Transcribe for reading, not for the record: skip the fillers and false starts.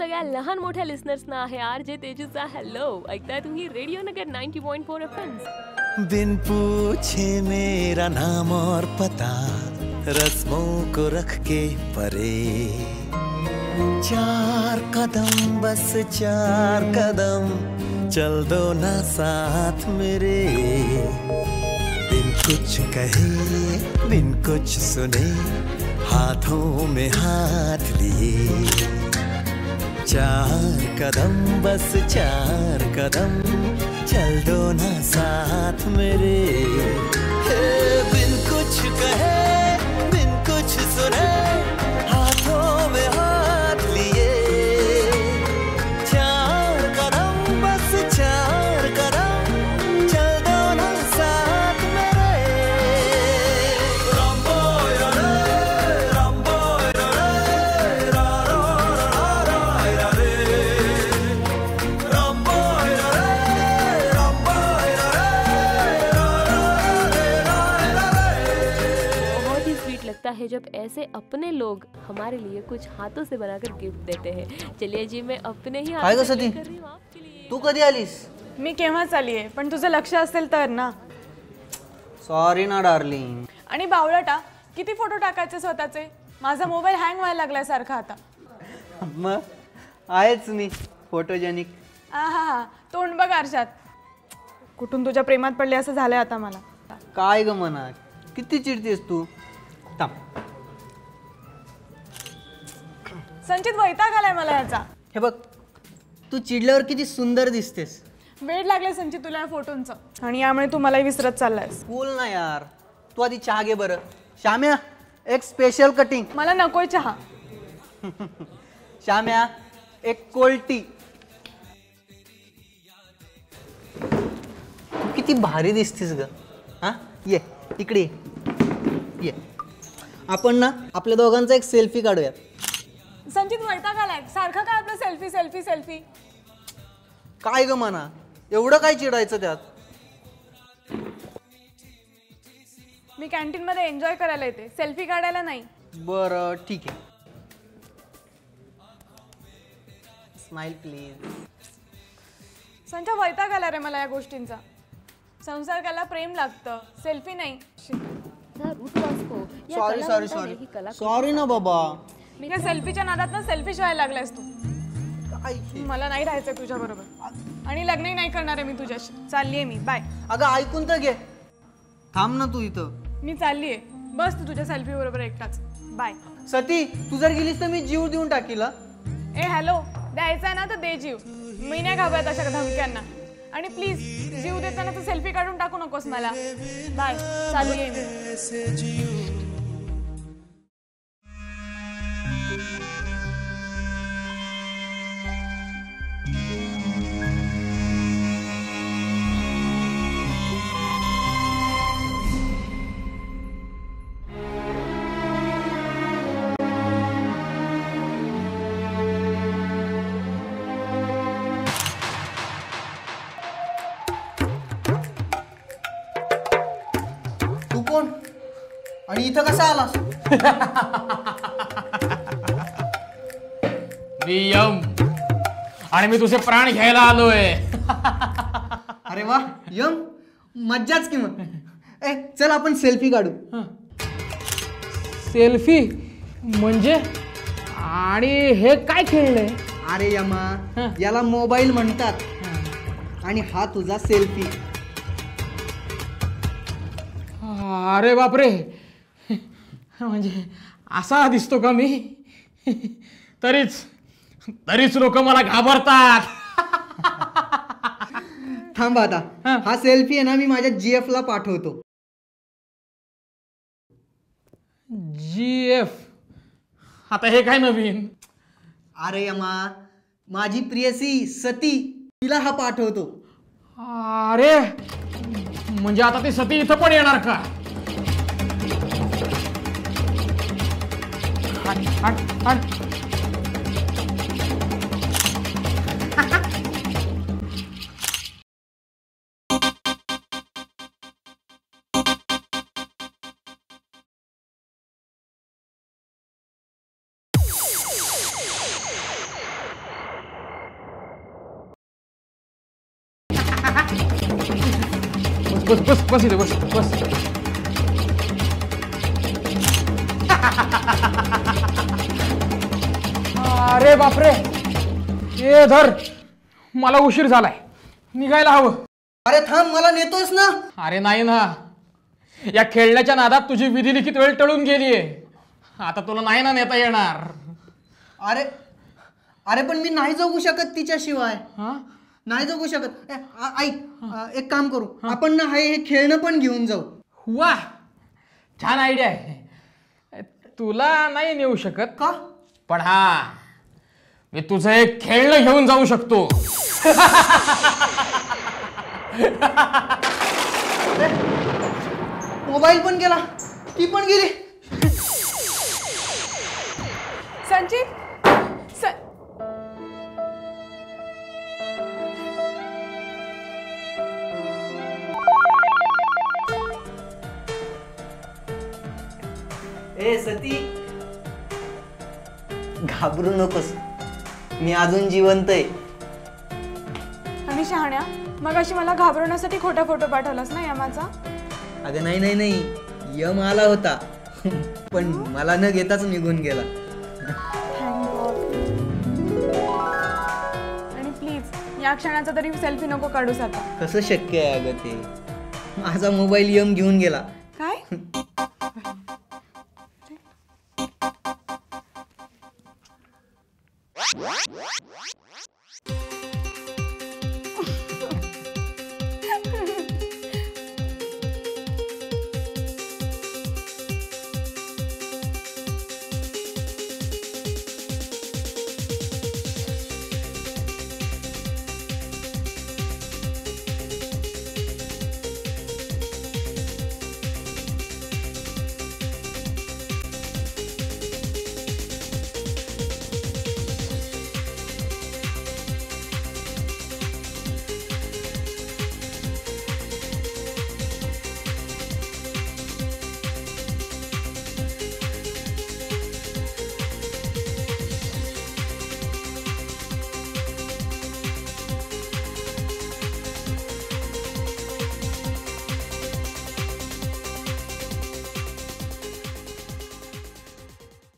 सगळ्या लहान मोठ्या लिसनर्सना आहे आरजे तेजूचा हॅलो. ऐकताय तुम्ही रेडिओ नगर 90.4 FM. बिन पूछे मेरा नाम और पता, रस्मों को रख के परे, 4 कदम बस 4 कदम चल दो ना साथ मेरे. बिन कुछ कहे बिन कुछ सुने, हाथों में हाथ लिए, 4 कदम बस 4 कदम चल दो ना साथ मेरे. बिन कुछ कहे बिन कुछ सुने, हाथों में हाथ लिए, 4 कदम बस 4 कदम चल दो ना साथ मेरे. लगता है जब ऐसे अपने लोग हमारे लिए कुछ हाथों से बनाकर गिफ्ट देते हैं. चलिए जी, मैं अपने ही हाथों से कर रही हूं आपके लिए. तू कधी आलीस? मी केव्हाच आली आहे, पण तुझं लक्ष असेल तर ना. सॉरी ना डार्लिंग. आणि बावळटा, किती फोटो टाकायचे स्वतःचे? माझा मोबाईल हँग व्हायला लागलाय सारखा आता. मग आहेच मी फोटोजेनिक. हा तोंड बघ आरशात. कुठून तुझ्या प्रेमात पडले असं झालंय आता मला. काय ग मना, किती चिडतेस तू? थांब. संचित, वैताग आलाय मला याचा. हे बघ, तू चिडल्यावर किती सुंदर दिसतेस. वेड लागले संचित तुला या फोटोंचं, आणि यामुळे तू मलाही विसरत चाललायस. बोल ना यार. तू आधी चहा घे बरं. श्याम्या, एक स्पेशल कटिंग. मला नकोय चहा. श्याम्या, एक कोल्ड टी. तू किती भारी दिसतेस ग. हा ये इकडे ये. आपण ना आपल्या दोघांचा एक सेल्फी काढूयात. संचित, वैताग आलाय सारखा. काय आपलं सेल्फी सेल्फी सेल्फी? काय ग म्हणा, एवढं काय चिडायचं त्यात? मी कॅन्टीन मध्ये एन्जॉय करायला येते, सेल्फी काढायला नाही. बरं ठीक आहे. Smile please. संचा, वैताग आला रे मला या गोष्टींचा. संसार करायला प्रेम लागतं, सेल्फी नाही. सॉरी सॉरी सॉरी सॉरी ना बाबा. मी त्या सेल्फीच्या नादात ना सेल्फिश व्हायला लागलायस तू. मला नाही राहायचंय तुझ्या बरोबर, आणि लग्नही नाही करणार आहे मी तुझ्याशी. चाललीये मी, बाय. अगं ऐकून तर घे. थांब ना तू इथं. मी चाललीये, बस तू तुझ्या सेल्फी बरोबर एकटाच. बाय. सती, तू जर गेलीस तर मी जीव देऊन टाकील. ए हॅलो, द्यायचा ना तर दे जीव. मी नाही घाबरत अशा धमक्यांना. आणि प्लीज जीव देताना तर सेल्फी काढून टाकू नकोस मला. बाय, चाललीये मी. आणि इथं कसा आलास? मी यम, आणि मी तुझे प्राण घ्यायला आलोय. अरे वा यम, मज्जाच की मग. ए चल आपण सेल्फी काढू. सेल्फी म्हणजे? आणि हे काय खेळलंय? अरे यमा, याला मोबाईल म्हणतात, आणि हा तुझा सेल्फी. अरे बापरे, म्हणजे असा दिसतो का मी? तरीच लोक मला घाबरतात. थांब आता, हा सेल्फी आहे ना मी माझ्या GF ला पाठवतो. GF? आता हे काय नवीन? अरे यमा, माझी प्रियसी सती, तिला हा पाठवतो. अरे म्हणजे आता ती सती इथं पण येणार का? बस बस बस इथे बस बस. अरे बापरे, ए धर, मला उशीर झालाय, निघायला हवं. अरे थांब, मला नेतोस ना. अरे नाही ना, या खेळण्याच्या नादात तुझी विधिलिखित वेळ टळून गेलीये. आता तुला नाही ना नेता येणार. अरे अरे पण मी नाही जगू शकत तिच्याशिवाय. हा, नाही जगू शकत. ऐक, एक काम करू, आपण ना हे खेळणं पण घेऊन जाऊ. वा, छान आयडिया आहे. तुला नाही नेऊ शकत का? पण हा, मी तुझं एक खेळणं घेऊन जाऊ शकतो. मोबाईल पण गेला, ती पण गेली. संचित, ए सती, घाबरू नकोस, मी अजून जिवंत आहे. आणि शहाण्या, मग अशी मला घाबरवण्यासाठी खोटा फोटो पाठवलास ना यमाचा? अगं नाही नाही नाही, यम आला होता पण मला न घेताच निघून गेला. आणि प्लीज या क्षणाचा तरी सेल्फी नको काढूस आता. कसं शक्य आहे अगं ते? माझा मोबाईल यम घेऊन गेला. काय?